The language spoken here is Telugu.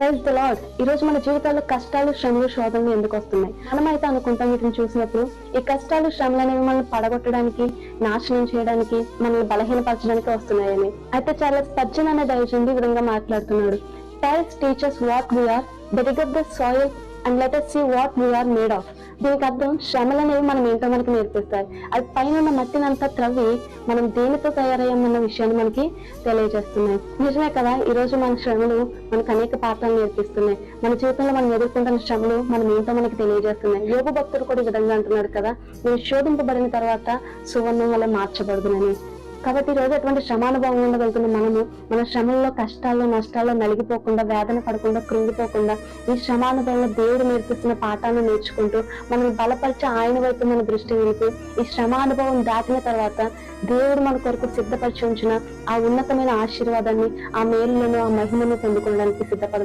Praise the lord. ఈ రోజు మన జీవితాల్లో కష్టాలు, శ్రమలు, శోధనలు ఎందుకు వస్తున్నాయి? మనమైతే అనుకుంటాం వీటిని చూసినప్పుడు ఈ కష్టాలు, శ్రమలు అనేవి మనల్ని పడగొట్టడానికి, నాశనం చేయడానికి, మనల్ని బలహీనపరచడానికి వస్తున్నాయని. అయితే చాలా స్పర్జన్ అనే దైవజనుడు ఈ విధంగా మాట్లాడుతున్నాడు. Paris teaches what we are, they dig up the soil and let us see what we are made of. దీనికి అర్థం శ్రమలు అనేవి మనం ఏంటో మనకి నేర్పిస్తాయి. అది పైన ఉన్న మట్టిని అంతా త్రవ్వి మనం దేనితో తయారయ్యామన్న విషయాన్ని మనకి తెలియజేస్తున్నాయి. నిజమే కదా, ఈ రోజు మన శ్రమలు మనకు అనేక పాఠాలు నేర్పిస్తున్నాయి. మన జీవితంలో మనం ఎదుర్కొంటున్న శ్రమలు మనం ఏంటో మనకి తెలియజేస్తున్నాయి. యోగు భక్తుడు కూడా ఈ విధంగా అంటున్నాడు కదా, నేను శోధింపబడిన తర్వాత సువర్ణం వల్ల మార్చబడుదునని. కాబట్టి ఈ రోజు అటువంటి శ్రమానుభవం గుండా వెళ్తున్న మనము మన శ్రమల్లో, కష్టాల్లో, నష్టాల్లో నలిగిపోకుండా, వేదన పడకుండా, కృంగిపోకుండా ఈ శ్రమానుభవంలో దేవుడు నేర్పిస్తున్న పాఠాలను నేర్చుకుంటూ మనం బలపరిచి ఆయన వైపు మన దృష్టి నిలిపి ఈ శ్రమానుభవం దాటిన తర్వాత దేవుడు మన కొరకు సిద్ధపరిచి ఉంచిన ఆ ఉన్నతమైన ఆశీర్వాదాన్ని, ఆ మేలులను, ఆ మహిమను పొందుకోవడానికి సిద్ధపడ